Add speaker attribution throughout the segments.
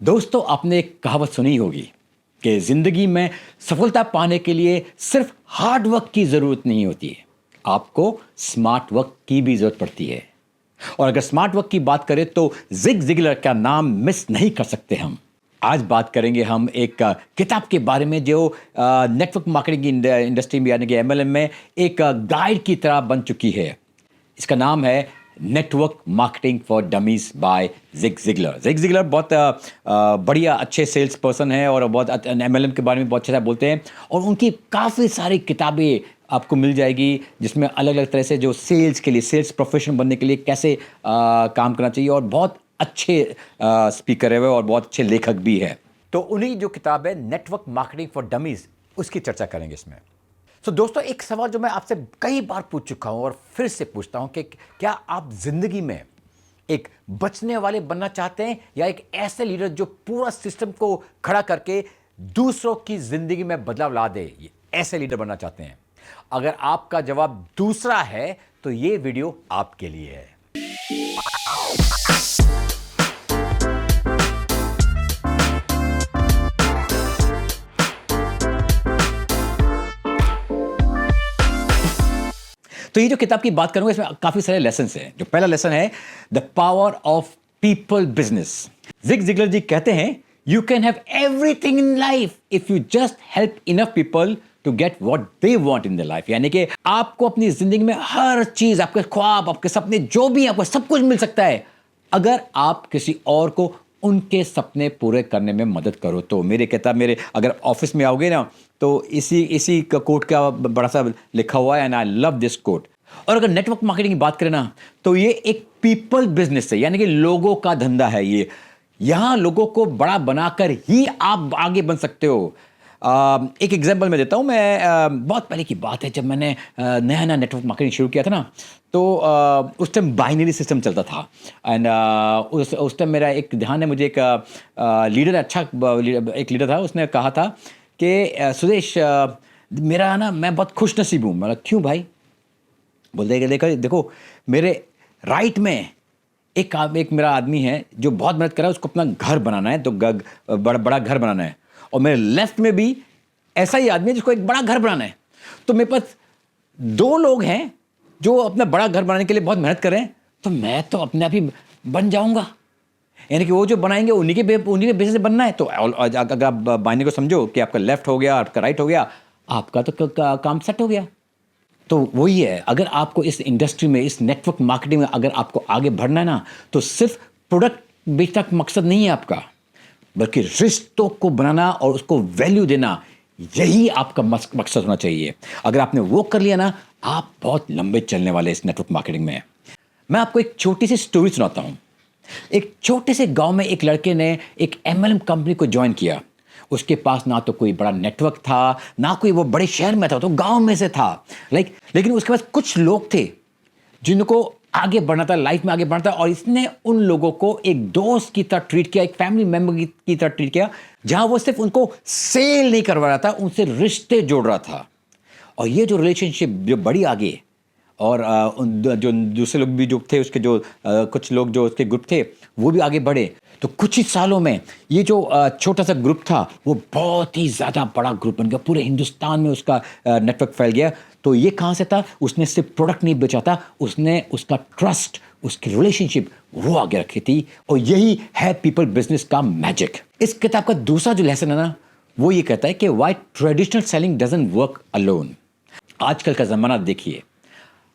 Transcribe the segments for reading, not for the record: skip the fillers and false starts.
Speaker 1: दोस्तों, आपने एक कहावत सुनी होगी कि जिंदगी में सफलता पाने के लिए सिर्फ हार्ड वर्क की जरूरत नहीं होती है, आपको स्मार्ट वर्क की भी जरूरत पड़ती है। और अगर स्मार्ट वर्क की बात करें तो जिग जिगलर का नाम मिस नहीं कर सकते हम। आज बात करेंगे हम एक किताब के बारे में जो नेटवर्क मार्केटिंग इंडस्ट्री में यानी कि एमएलएम में एक गाइड की तरह बन चुकी है। इसका नाम है network marketing for dummies by Zig Ziglar. Zig Ziglar बहुत बढ़िया अच्छे सेल्स पर्सन है और बहुत एमएलएम के बारे में बहुत अच्छा बोलते हैं और उनकी काफ़ी सारी किताबें आपको मिल जाएगी जिसमें अलग अलग तरह से जो सेल्स के लिए सेल्स प्रोफेशनल बनने के लिए कैसे काम करना चाहिए और बहुत अच्छे स्पीकर है वो और बहुत अच्छे लेखक भी है। तो उन्हीं जो किताब है नेटवर्क मार्केटिंग फॉर डमीज उसकी चर्चा करेंगे इसमें। तो दोस्तों, एक सवाल जो मैं आपसे कई बार पूछ चुका हूं और फिर से पूछता हूं कि क्या आप जिंदगी में एक बचने वाले बनना चाहते हैं या एक ऐसे लीडर जो पूरा सिस्टम को खड़ा करके दूसरों की जिंदगी में बदलाव ला दे, ये ऐसे लीडर बनना चाहते हैं? अगर आपका जवाब दूसरा है तो ये वीडियो आपके लिए है। तो ये जो किताब की बात करूंगा इसमें काफी सारे लेसन हैं। जो पहला लेसन है the power of people business. Zig Ziglar ji कहते हैं you can have everything in life if you just help enough people to get what they want in the life. यानी कि आपको अपनी जिंदगी में हर चीज, आपके ख्वाब, आपके सपने जो भी आपको सब कुछ मिल सकता है अगर आप किसी और को उनके सपने पूरे करने में मदद करो तो। मेरे कहता मेरे अगर ऑफिस में आओगे ना तो इसी कोट का बड़ा सा लिखा हुआ है and I love this quote. और अगर नेटवर्क मार्केटिंग की बात करें ना तो ये एक पीपल बिजनेस है, यानी कि लोगों का धंधा है ये। यहां लोगों को बड़ा बनाकर ही आप आगे बन सकते हो। एक एग्जांपल मैं देता हूं। मैं बहुत पहले की बात है जब मैंने नया नया नेटवर्क मार्केटिंग शुरू किया था ना तो उस टाइम बाइनरी सिस्टम चलता था एंड उस टाइम मेरा एक ध्यान है, मुझे एक लीडर एक लीडर था, उसने कहा था कि सुदेश मेरा ना मैं बहुत खुश नसीब हूँ। मतलब क्यों भाई? बोलते देखो मेरे राइट में एक मेरा आदमी है जो बहुत मेहनत कर रहा है, उसको अपना घर बनाना है, तो बड़ा घर बनाना है। और मेरे लेफ्ट में भी ऐसा ही आदमी है जिसको एक बड़ा घर बनाना है। तो मेरे पास दो लोग हैं जो अपना बड़ा घर बनाने के लिए बहुत मेहनत कर रहे हैं, तो मैं तो अपने आप ही बन जाऊंगा। यानी कि वो जो बनाएंगे उन्हीं के बेसिस से बनना है। तो अगर आप बाइनरी को समझो कि आपका लेफ्ट हो गया, आपका राइट हो गया, आपका तो काम सेट हो गया। तो वही है, अगर आपको इस इंडस्ट्री में, इस नेटवर्क मार्केटिंग में अगर आपको आगे बढ़ना है ना तो सिर्फ प्रोडक्ट बेचना मकसद नहीं है आपका, बल्कि रिश्तों को बनाना और उसको वैल्यू देना, यही आपका मकसद होना चाहिए। अगर आपने वो कर लिया ना, आप बहुत लंबे चलने वाले इस नेटवर्क मार्केटिंग में। मैं आपको एक छोटी सी स्टोरी सुनाता हूं। एक छोटे से गांव में एक लड़के ने एक एमएलएम कंपनी को ज्वाइन किया। उसके पास ना तो कोई बड़ा नेटवर्क था, ना कोई वो बड़े शहर में था, तो गांव में से था। लेकिन उसके पास कुछ लोग थे जिनको आगे बढ़ना था, लाइफ में आगे बढ़ना था, और इसने उन लोगों को एक दोस्त की तरह ट्रीट किया, एक फैमिली मेंबर की तरह ट्रीट किया, जहां वो सिर्फ उनको सेल नहीं करवा रहा था, उनसे रिश्ते जोड़ रहा था। और ये जो रिलेशनशिप जो बड़ी आगे, और जो दूसरे लोग भी जो थे उसके जो कुछ लोग जो उसके ग्रुप थे वो भी आगे बढ़े। तो कुछ ही सालों में ये जो छोटा सा ग्रुप था वो बहुत ही ज़्यादा बड़ा ग्रुप बन गया, पूरे हिंदुस्तान में उसका नेटवर्क फैल गया। तो ये कहाँ से था? उसने सिर्फ प्रोडक्ट नहीं बेचा था, उसने उसका ट्रस्ट, उसकी रिलेशनशिप वो आगे रखी थी। और यही है पीपल बिजनेस का मैजिक। इस किताब का दूसरा जो लेसन है ना वो ये कहता है कि why traditional selling doesn't work alone. आजकल का ज़माना देखिए,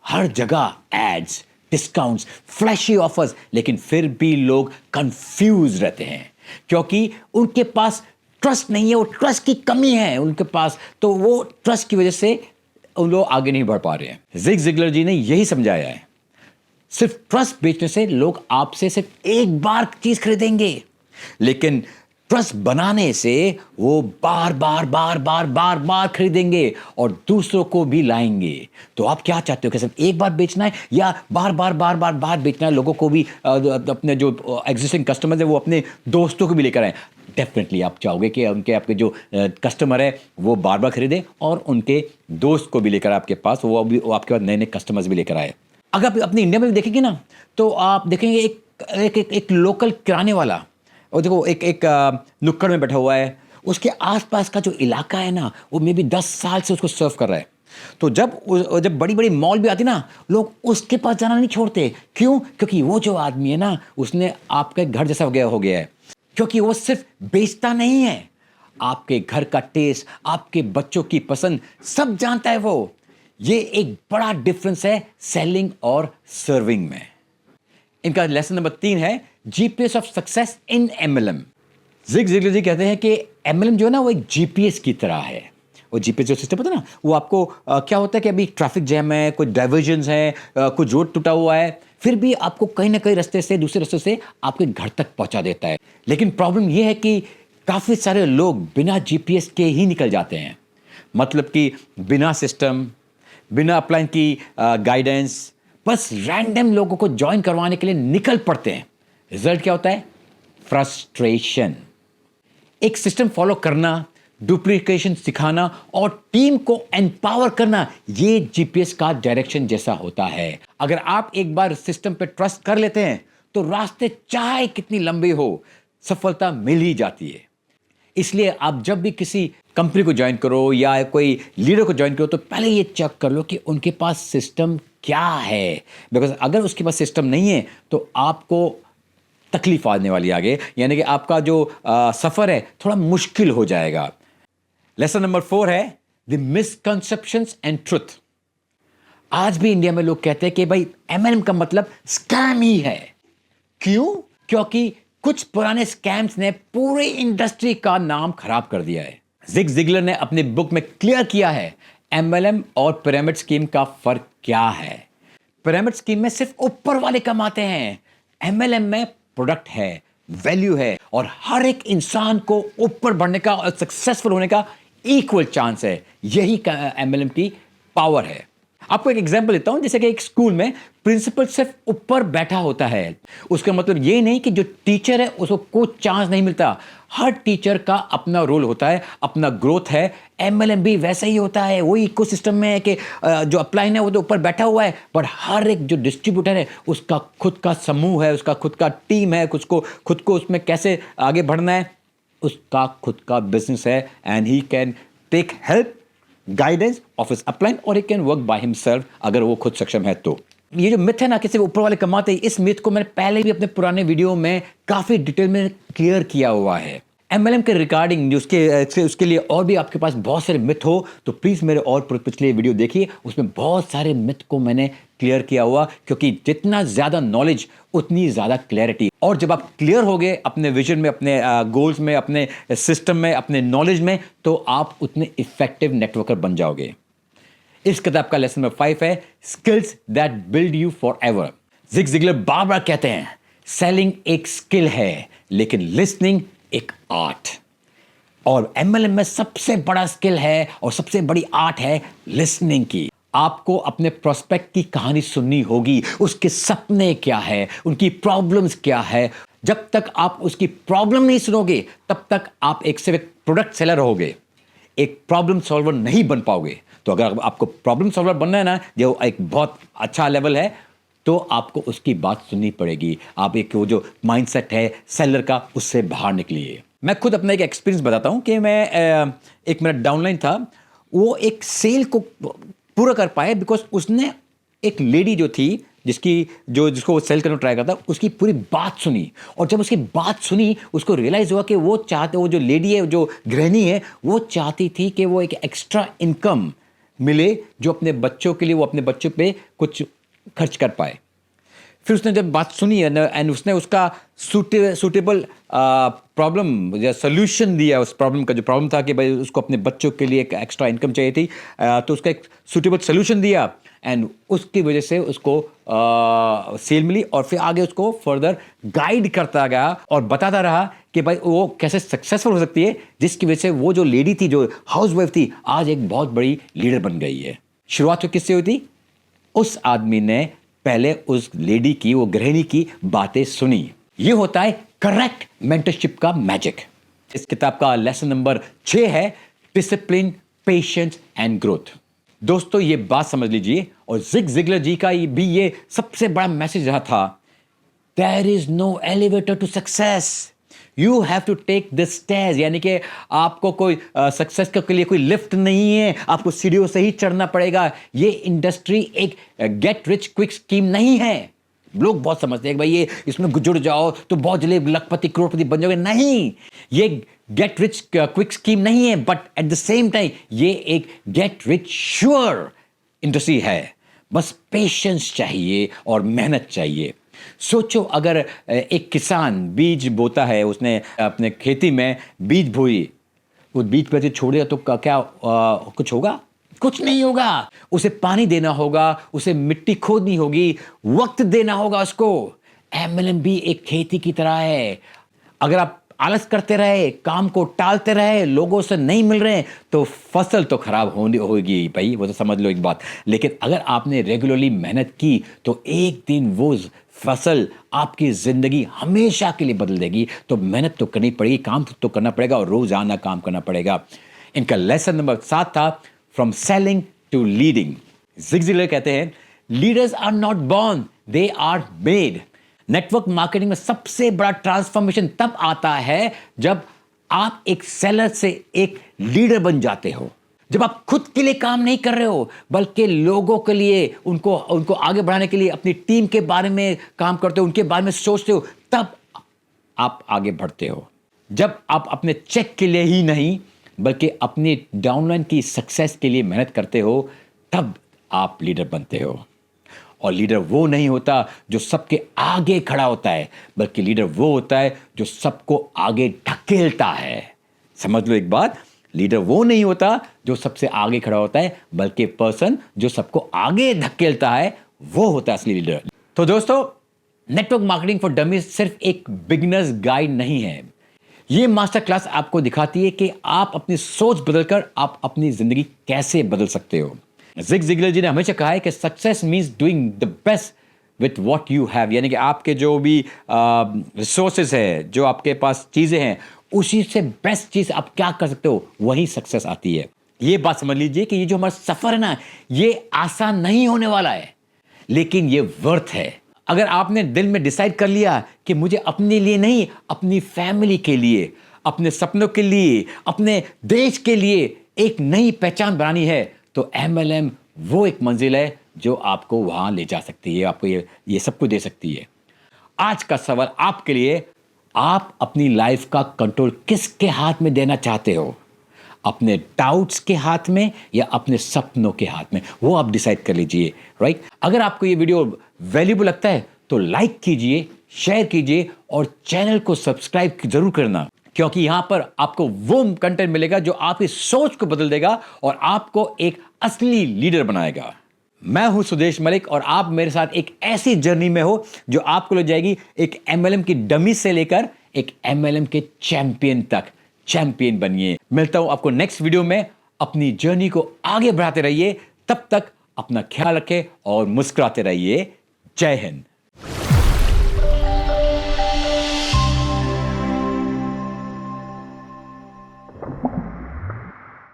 Speaker 1: हर जगह एड्स, डिस्काउंट्स, फ्लैशी ऑफर्स, लेकिन फिर भी लोग कंफ्यूज रहते हैं क्योंकि उनके पास ट्रस्ट नहीं है, वो ट्रस्ट की कमी है उनके पास। तो वो ट्रस्ट की वजह से उन लोग आगे नहीं बढ़ पा रहे हैं। जिग जिगलर जी ने यही समझाया है, सिर्फ ट्रस्ट बेचने से लोग आपसे सिर्फ एक बार चीज खरीदेंगे, लेकिन ट्रस्ट बनाने से वो बार बार बार बार बार बार खरीदेंगे और दूसरों को भी लाएंगे। तो आप क्या चाहते हो कि सिर्फ एक बार बेचना है या बार बार बार बार बार बेचना है? लोगों को भी अपने जो एग्जिस्टिंग कस्टमर्स है वो अपने दोस्तों को भी लेकर आए। डेफिनेटली आप चाहोगे कि आपके जो कस्टमर है वो बार बार खरीदे और उनके दोस्त को भी लेकर आपके पास, वो आपके पास नए नए कस्टमर्स भी लेकर आए। अगर आप अपने इंडिया में भी देखेंगे ना तो आप देखेंगे एक लोकल किराने वाला, और देखो एक एक नुक्कड़ में बैठा हुआ है, उसके आसपास का जो इलाका है ना, वो मे बी 10 साल से उसको सर्व कर रहा है। तो जब बड़ी बड़ी मॉल भी आती ना, लोग उसके पास जाना नहीं छोड़ते। क्यों? क्योंकि वो जो आदमी है ना, उसने आपके घर जैसा हो गया है। क्योंकि वो सिर्फ बेचता नहीं है, आपके घर का टेस्ट, आपके बच्चों की पसंद सब जानता है वो। ये एक बड़ा डिफरेंस है सेलिंग और सर्विंग में। इनका लेसन नंबर 3 है GPS of success in MLM. Zig Ziglar ji कहते हैं कि एमएलएम जो है ना, वो एक जीपीएस की तरह है। वो जीपीएस जो सिस्टम होता है ना, वो आपको क्या होता है कि अभी ट्रैफिक जैम है, कोई डाइवर्जन्स है, कुछ रोड टूटा हुआ है, फिर भी आपको कहीं ना कहीं रास्ते से, दूसरे रास्ते से आपके घर तक पहुंचा देता है। लेकिन प्रॉब्लम ये है कि काफ़ी सारे लोग बिना जीपीएस के ही निकल जाते हैं। मतलब कि बिना सिस्टम, बिना अप्लाइन की गाइडेंस, बस रैंडम लोगों को ज्वाइन करवाने के लिए निकल पड़ते हैं। रिजल्ट क्या होता है? फ्रस्ट्रेशन। एक सिस्टम फॉलो करना, डुप्लीकेशन सिखाना और टीम को एम्पावर करना, ये जीपीएस का डायरेक्शन जैसा होता है। अगर आप एक बार सिस्टम पे ट्रस्ट कर लेते हैं तो रास्ते चाहे कितनी लंबी हो, सफलता मिल ही जाती है। इसलिए आप जब भी किसी कंपनी को ज्वाइन करो या कोई लीडर को ज्वाइन करो, तो पहले ये चेक कर लो कि उनके पास सिस्टम क्या है। बिकॉज अगर उसके पास सिस्टम नहीं है तो आपको तकलीफ आने वाली आगे, यानी कि आपका जो सफर है थोड़ा मुश्किल हो जाएगा। लेसन नंबर 4 है द मिसकंसेप्शंस एंड ट्रुथ। आज भी इंडिया में लोग कहते हैं कि भाई एमएलएम का मतलब स्कैम ही है। क्यों? क्योंकि कुछ पुराने स्कैम्स ने पूरी इंडस्ट्री का नाम खराब कर दिया है। जिग जिगलर ने अपनी बुक में क्लियर किया है एमएलएम और पिरामिड स्कीम का फर्क क्या है। पिरामिड स्कीम में सिर्फ ऊपर वाले कमाते हैं, एमएलएम में प्रोडक्ट है, वैल्यू है और हर एक इंसान को ऊपर बढ़ने का और सक्सेसफुल होने का इक्वल चांस है। यही एमएलएम की पावर है। आपको एक एग्जांपल देता हूं, जैसे कि एक स्कूल में प्रिंसिपल सिर्फ ऊपर बैठा होता है, उसका मतलब ये नहीं कि जो टीचर है उसको कोई चांस नहीं मिलता। हर टीचर का अपना रोल होता है, अपना ग्रोथ है। एमएलएम भी वैसा ही होता है। वही इकोसिस्टम में है कि जो अपलाइन है वो तो ऊपर बैठा हुआ है, बट हर एक जो डिस्ट्रीब्यूटर है उसका खुद का समूह है, उसका खुद का टीम है, खुद को उसमें कैसे आगे बढ़ना है, उसका खुद का बिजनेस है। And he can take help guidance of his upline और he can work by himself, अगर वो खुद सक्षम है तो। ये जो मिथ है ना कि सिर्फ ऊपर वाले कमाते हैं, इस मिथ को मैंने पहले भी अपने पुराने वीडियो में काफी डिटेल में क्लियर किया हुआ है। एमएलएम के रिगार्डिंग उसके लिए और भी आपके पास बहुत सारे मिथ हो तो प्लीज मेरे और पिछले वीडियो देखिए, उसमें बहुत सारे मिथ को मैंने क्लियर किया हुआ। क्योंकि जितना ज्यादा नॉलेज उतनी ज्यादा क्लैरिटी, और जब आप क्लियर हो गए अपने विजन में, अपने गोल्स में, अपने सिस्टम में, अपने नॉलेज में, तो आप उतने इफेक्टिव नेटवर्कर बन जाओगे। इस किताब का लेसन नंबर 5 है skills that build you forever. Zig Ziglar बार बार कहते हैं सेलिंग एक स्किल है लेकिन लिसनिंग एक आर्ट, और एमएलएम में सबसे बड़ा स्किल है और सबसे बड़ी आर्ट है लिसनिंग की। आपको अपने प्रोस्पेक्ट की कहानी सुननी होगी, उसके सपने क्या है, उनकी प्रॉब्लम्स क्या है। जब तक आप उसकी प्रॉब्लम नहीं सुनोगे तब तक आप सिर्फ एक प्रोडक्ट सेलर रहोगे, एक प्रॉब्लम सॉल्वर नहीं बन पाओगे। तो अगर आपको प्रॉब्लम सॉल्वर बनना है ना, जो एक बहुत अच्छा लेवल है, तो आपको उसकी बात सुननी पड़ेगी। आप एक वो जो माइंडसेट है सेलर का, उससे बाहर निकलिए। मैं खुद अपना एक एक्सपीरियंस बताता हूं कि मैं एक मेरा डाउनलाइन था, वो एक सेल को पूरा कर पाए बिकॉज उसने एक लेडी जो थी जिसको वो सेल करना ट्राई करता, उसकी पूरी बात सुनी। और जब उसकी बात सुनी उसको रियलाइज हुआ कि वो जो लेडी है, जो गृहिणी है, वो चाहती थी कि वो एक एक्स्ट्रा इनकम मिले जो अपने बच्चों के लिए वो अपने बच्चों पे कुछ खर्च कर पाए। फिर उसने जब बात सुनी एंड उसने उसका सूटेबल प्रॉब्लम या सोल्यूशन दिया उस प्रॉब्लम का। जो प्रॉब्लम था कि भाई उसको अपने बच्चों के लिए एक एक्स्ट्रा इनकम चाहिए थी, तो उसका एक सूटेबल सोल्यूशन दिया एंड उसकी वजह से उसको सेल मिली। और फिर आगे उसको फर्दर गाइड करता गया और बताता रहा कि भाई वो कैसे सक्सेसफुल हो सकती है, जिसकी वजह से वो जो लेडी थी, जो हाउस वाइफ थी, आज एक बहुत बड़ी लीडर बन गई है। शुरुआत तो किससे हुई थी? उस आदमी ने पहले उस लेडी की, वो गृहिणी की बातें सुनी। ये होता है करेक्ट मेंटरशिप का मैजिक। इस किताब का लेसन नंबर 6 है डिसिप्लिन, पेशेंस एंड ग्रोथ। दोस्तों ये बात समझ लीजिए, और जिग जिगलर जी का भी ये सबसे बड़ा मैसेज रहा था, there is no elevator to success. You have to take the stairs, यानी कि आपको कोई सक्सेस के लिए कोई लिफ्ट नहीं है, आपको सीढ़ियों से ही चढ़ना पड़ेगा। ये इंडस्ट्री एक गेट रिच क्विक स्कीम नहीं है। लोग बहुत समझते हैं कि भाई ये इसमें जुड़ जाओ तो बहुत जल्दी लखपति करोड़पति बन जाओगे। नहीं, ये गेट रिच क्विक स्कीम नहीं है, but at the same time ये एक गेट रिच श्योर इंडस्ट्री है। बस पेशेंस चाहिए और मेहनत चाहिए। सोचो, अगर एक किसान बीज बोता है, उसने अपने खेती में बीज बोई, वो बीज पे से छोड़ेगा तो क्या कुछ होगा? कुछ नहीं होगा। उसे पानी देना होगा, उसे मिट्टी खोदनी होगी, वक्त देना होगा उसको। एमएलएम भी एक खेती की तरह है। अगर आप आलस करते रहे, काम को टालते रहे, लोगों से नहीं मिल रहे हैं, तो फसल तो खराब होगी भाई, वो तो समझ लो एक बात। लेकिन अगर आपने रेगुलरली मेहनत की तो एक दिन वो फसल आपकी जिंदगी हमेशा के लिए बदल देगी। तो मेहनत तो करनी पड़ेगी, काम तो करना पड़ेगा और रोजाना काम करना पड़ेगा। इनका लेसन नंबर 7 था, from selling to leading. Zig Ziglar कहते हैं, leaders are not born, they are made. Network marketing में सबसे बड़ा ट्रांसफॉर्मेशन तब आता है जब आप एक सेलर से एक लीडर बन जाते हो। जब आप खुद के लिए काम नहीं कर रहे हो, बल्कि लोगों के लिए, उनको आगे बढ़ाने के लिए अपनी टीम के बारे में काम करते हो, उनके बारे में सोचते हो, तब आप आगे बढ़ते हो। जब आप अपने चेक के लिए ही नहीं, बल्कि अपनी डाउनलाइन की सक्सेस के लिए मेहनत करते हो, तब आप लीडर बनते हो। और लीडर वो नहीं होता जो सबके आगे खड़ा होता है, बल्कि लीडर वो होता है जो सबको आगे ढकेलता है। समझ लो एक बात, लीडर वो नहीं होता जो सबसे आगे खड़ा होता है, बल्कि पर्सन जो सबको आगे धकेलता है, वो होता है असली लीडर। तो दोस्तों, नेटवर्क मार्केटिंग फॉर डमीज सिर्फ एक बिगिनर्स गाइड नहीं है। ये मास्टर क्लास आपको दिखाती है कि आप अपनी सोच बदलकर आप अपनी जिंदगी कैसे बदल सकते हो। जिग ज़िगलर जी ने हमेशा कहा है कि success means doing the best with what you have, यानी कि आपके जो भी रिसोर्सेज है, जो आपके पास चीज़ें हैं, उसी से बेस्ट चीज़ आप क्या कर सकते हो, वही सक्सेस आती है। ये बात समझ लीजिए कि ये जो हमारा सफ़र है ना, ये आसान नहीं होने वाला है, लेकिन ये वर्थ है। अगर आपने दिल में डिसाइड कर लिया कि मुझे अपने लिए नहीं, अपनी फैमिली के लिए, अपने सपनों के लिए, अपने देश के लिए एक नई पहचान बनानी है, तो एमएलएम वो एक मंजिल है जो आपको वहां ले जा सकती है, आपको ये सब कुछ दे सकती है। आज का सवाल आपके लिए, आप अपनी लाइफ का कंट्रोल किसके हाथ में देना चाहते हो? अपने डाउट्स के हाथ में या अपने सपनों के हाथ में? वो आप डिसाइड कर लीजिए, राइट? अगर आपको ये वीडियो वैल्यूबल लगता है तो लाइक कीजिए, शेयर कीजिए और चैनल को सब्सक्राइब जरूर करना, क्योंकि यहां पर आपको वो कंटेंट मिलेगा जो आपकी सोच को बदल देगा और आपको एक असली लीडर बनाएगा। मैं हूं सुदेश मलिक और आप मेरे साथ एक ऐसी जर्नी में हो जो आपको ले जाएगी एक एमएलएम की डमी से लेकर एक एमएलएम के चैंपियन तक। चैंपियन बनिए। मिलता हूं आपको नेक्स्ट वीडियो में। अपनी जर्नी को आगे बढ़ाते रहिए। तब तक अपना ख्याल रखें और मुस्कुराते रहिए। जय हिंद।